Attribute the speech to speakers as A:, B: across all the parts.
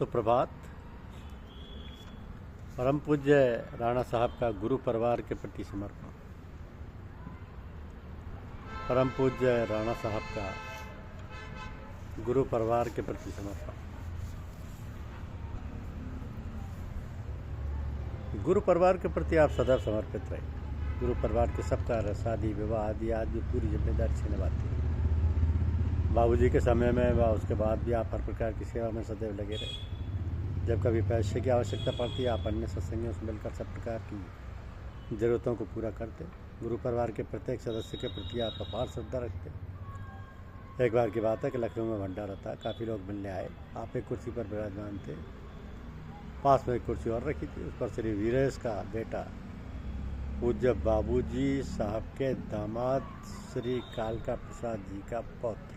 A: सुप्रभात। परम पूज्य राणा साहब का गुरु परिवार के प्रति समर्पण। परम पूज्य राणा साहब का गुरु परिवार के प्रति समर्पण। गुरु परिवार के प्रति आप सदैव समर्पित रहे। गुरु परिवार के सब कार्य, शादी विवाह आदि आदि पूरी जिम्मेदारी से निभाते हैं। बाबूजी के समय में व उसके बाद भी आप हर प्रकार की सेवा में सदैव लगे रहे। जब कभी पैसे की आवश्यकता पड़ती है, आप अन्य सत्संगियों से मिलकर सब प्रकार की ज़रूरतों को पूरा करते। गुरु परिवार के प्रत्येक सदस्य के प्रति आप अपार श्रद्धा रखते। एक बार की बात है कि लखनऊ में भंडारा था, काफ़ी लोग मिलने आए। आप एक कुर्सी पर विराजमान थे, पास में एक कुर्सी और रखी थी, उस पर श्री वीरेश का बेटा पूज्य बाबूजी साहब के दामाद श्री कालका प्रसाद जी का पौत्र,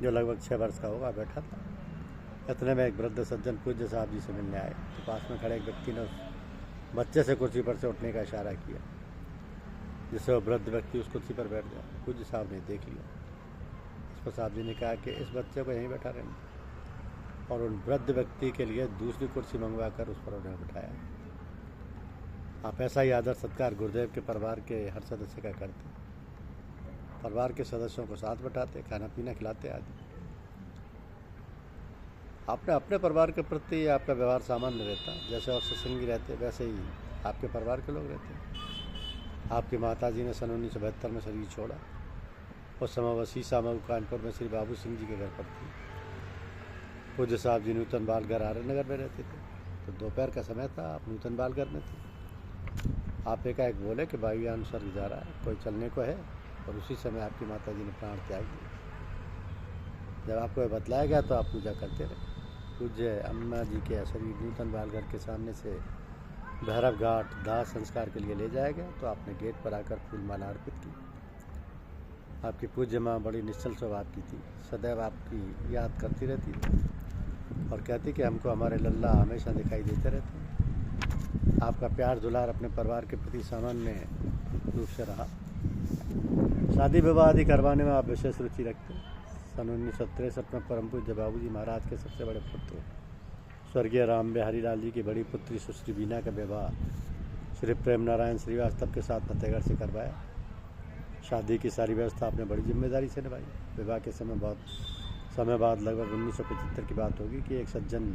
A: जो लगभग 6 वर्ष का होगा, बैठा था। इतने में एक वृद्ध सज्जन पूज्य साहब जी से मिलने आए, तो पास में खड़े एक व्यक्ति ने उस बच्चे से कुर्सी पर से उठने का इशारा किया, जिससे वो वृद्ध व्यक्ति उस कुर्सी पर बैठ गया। पूज्य साहब ने देख लिया। इस पर साहब जी ने कहा कि इस बच्चे को यहीं बैठा रहना, और उन वृद्ध व्यक्ति के लिए दूसरी कुर्सी मंगवा कर उस पर उन्हें बिठाया। आप ऐसा ही आदर सत्कार गुरुदेव के परिवार के हर सदस्य का करते। परिवार के सदस्यों को साथ बैठाते, खाना पीना खिलाते आदि। आपने अपने परिवार के प्रति आपका व्यवहार सामान्य रहता, जैसे और सत्संगी रहते वैसे ही आपके परिवार के लोग रहते। आपकी माताजी ने सन 1972 में शरीर छोड़ा। उस समय वह सीसा मऊ कानपुर में श्री बाबू सिंह जी के घर पर थी। पूज्य साहब जी नूतन बाल घर आर्य नगर में रहते थे। तो दोपहर का समय था, आप नूतन बाल घर में थे। आप एकाएक बोले कि वायुयान स्वर्ग जा रहा है, कोई चलने को है, और उसी समय आपकी माताजी ने प्राण त्याग दिया। जब आपको बतलाया गया तो आप पूजा करते रहे। पूज्य अम्मा जी के शरीर नूतन बाल घर के सामने से भैरव घाट दाह संस्कार के लिए ले जाया गया, तो आपने गेट पर आकर फूलमाला अर्पित की। आपकी पूज्य माँ बड़ी निश्चल स्वभाव की थी, सदैव आपकी याद करती रहती थी और कहती कि हमको हमारे लल्ला हमेशा दिखाई देते रहते हैं। आपका प्यार दुलार अपने परिवार के प्रति सामान्य रूप से रहा। शादी विवाह आदि करवाने में आप विशेष रुचि रखते। सन 1963 में परम पूज्य बाबूजी महाराज के सबसे बड़े पुत्र स्वर्गीय राम बिहारी लाल जी की बड़ी पुत्री सुश्री बीना का विवाह श्री प्रेम नारायण श्रीवास्तव के साथ फतेहगढ़ से करवाया। शादी की सारी व्यवस्था आपने बड़ी जिम्मेदारी से निभाई। विवाह के समय बहुत समय बाद, लगभग 1975 की बात होगी, कि एक सज्जन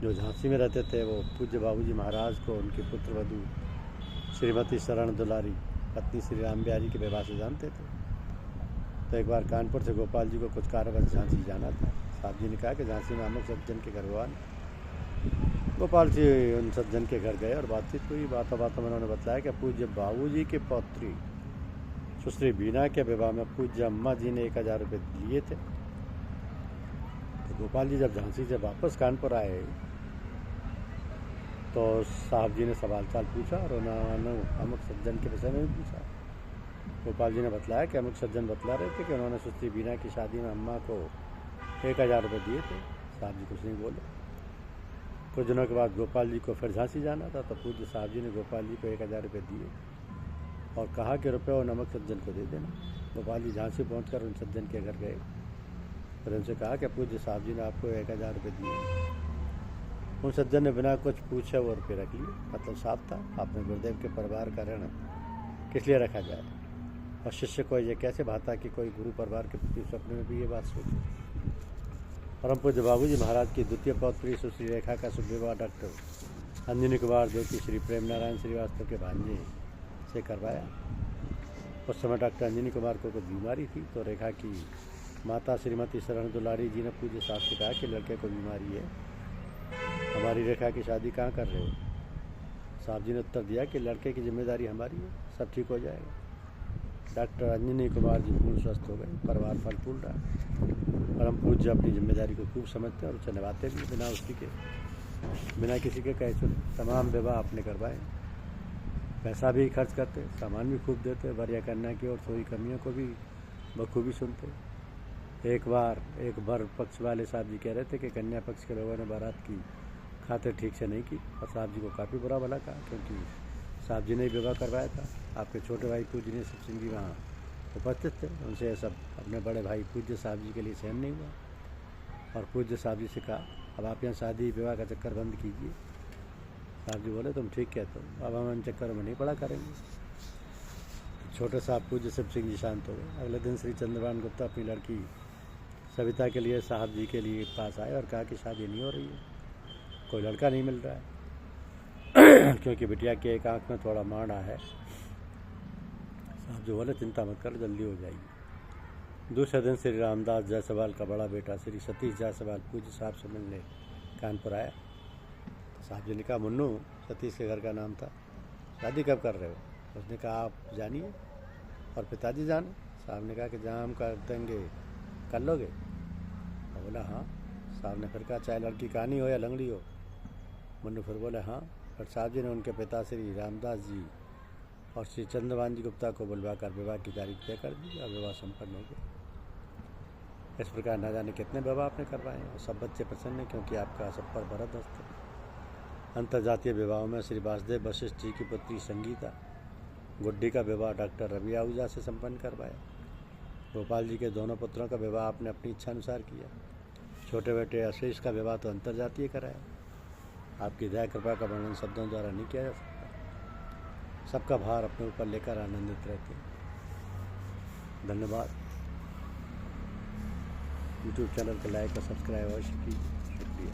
A: जो झांसी में रहते थे, वो पूज्य बाबूजी महाराज को उनकी पुत्र वधू श्रीमती शरण दुलारी पत्नी श्री राम बिहारी के विवाह से जानते थे। तो एक बार कानपुर से गोपाल जी को कुछ कार्यवश झांसी जाना था। साहब जी ने कहा कि झांसी में अमुक सज्जन के घर हुआ। गोपाल जी उन सज्जन के घर गए और बातचीत हुई। बातों बातों में उन्होंने बताया कि पूज्य बाबूजी के पौत्री सुश्री बीना के विवाह में पूज्य अम्मा जी ने 1000 रुपये लिए थे। तो गोपाल जी जब झांसी से वापस कानपुर आए तो साहब जी ने सवाल चाल पूछा और उन्होंने अमुक सज्जन के विषय में भी पूछा। गोपाल जी ने बतलाया कि अमुक सज्जन बतला रहे थे कि उन्होंने सुश्री बीना की शादी में अम्मा को 1000 रुपये दिए थे। साहब जी कुछ नहीं बोले। कुछ दिनों के बाद गोपाल जी को फिर झांसी जाना था, तो पूज्य साहब जी ने गोपाल जी को 1000 रुपये दिए और कहा कि रुपये उन अमुक सज्जन को दे देना। गोपाल जी झांसी पहुँच उन सज्जन के घर गए, फिर उनसे कहा कि पूज्य साहब जी ने आपको 1000 रुपये दिए। उन सज्जन ने बिना कुछ पूछे वो रुपये रख लिए। मतलब साफ था, आपने गुरुदेव के परिवार का ऋण किस लिए रखा जाए, और शिष्य को ये कैसे भाता कि कोई गुरु परिवार के प्रति स्वप्न में भी ये बात सोचे। परम पूज्य बाबूजी महाराज की द्वितीय पौत्री सुश्री रेखा का शुभ विवाह डॉक्टर अंजनी कुमार जो कि श्री प्रेम नारायण श्रीवास्तव के भांजे से करवाया। उस समय डॉक्टर अंजनी कुमार को कुछ बीमारी थी, तो रेखा की माता श्रीमती शरण दुलारी जी ने पूज्य साहब से कहा कि लड़के को बीमारी है, हमारी रेखा की शादी कहाँ कर रहे हो। साहब जी ने उत्तर दिया कि लड़के की जिम्मेदारी हमारी है, सब ठीक हो जाएगा। डॉक्टर अंजनी कुमार जी पूर्ण स्वस्थ हो गए, परिवार फल फूल रहा। परम पूज्य अपनी जिम्मेदारी को खूब समझते और उसे निभाते भी, बिना किसी के कहे सुने। तमाम विवाह आपने करवाए, पैसा भी खर्च करते, सामान भी खूब देते, वर या कन्या की और थोड़ी कमियों को भी बखूबी सुनते। एक बार वर पक्ष वाले साहब जी कह रहे थे कि कन्या पक्ष के लोगों ने बारात की खातिर ठीक से नहीं की, और साहब जी को काफ़ी बुरा भला कहा, क्योंकि साहब जी ने ही विवाह करवाया था। आपके छोटे भाई पूज्य सिंह जी वहाँ उपस्थित थे। उनसे सब अपने बड़े भाई पूज्य साहब जी के लिए सहन नहीं हुआ, और पूज्य साहब जी से कहा अब आप यहाँ शादी विवाह का चक्कर बंद कीजिए। साहब जी बोले तुम ठीक कहते हो, अब हम इन चक्करों में नहीं पड़ा करेंगे। छोटे साहब पूज्य शिव सिंह जी शांत हो गए। अगले दिन श्री चंद्रभान गुप्ता अपनी लड़की सविता के लिए साहब जी के लिए पास आए और कहा कि शादी नहीं हो रही है, कोई लड़का नहीं मिल रहा है क्योंकि बिटिया की एक आंख में थोड़ा माड़ा है। साहब जी बोले चिंता मत कर, जल्दी हो जाएगी। दूसरे दिन श्री रामदास जायसवाल का बड़ा बेटा श्री सतीश जायसवाल पूज्य साहब से मिलने कानपुर आया। साहब जी ने कहा मुन्नू, सतीश के घर का नाम था, शादी कब कर रहे हो? उसने कहा आप जानिए और पिताजी जाने। साहब ने कहा कि जहाँ हम कर देंगे कर लोगे? और बोला हाँ। साहब ने फिर कहा चाहे लड़की कहानी हो या लंगड़ी हो? मुन्नू फिर बोले हाँ। फिर साहब जी ने उनके पिता श्री रामदास जी और श्री चंद्रभान जी गुप्ता को बुलवाकर विवाह की तारीख तय कर दी और विवाह संपन्न हो गया। इस प्रकार न जाने कितने विवाह आपने करवाए और सब बच्चे प्रसन्न हैं क्योंकि आपका सब पर भरत हस्त है। अंतर्जातीय विवाहों में श्री वासुदेव वशिष्ठ जी की पुत्री संगीता गुड्डी का विवाह डॉक्टर रवि आहूजा से संपन्न करवाया। गोपाल जी के दोनों पुत्रों का विवाह आपने अपनी इच्छा अनुसार किया। छोटे बेटे आशीष का विवाह तो अंतर्जातीय कराया। आपकी दया कृपा का वर्णन शब्दों द्वारा नहीं किया जा सकता। सबका भार अपने ऊपर लेकर आनंदित रहते हैं। धन्यवाद। यूट्यूब चैनल को लाइक और सब्सक्राइब अवश्य कीजिए। शुक्रिया।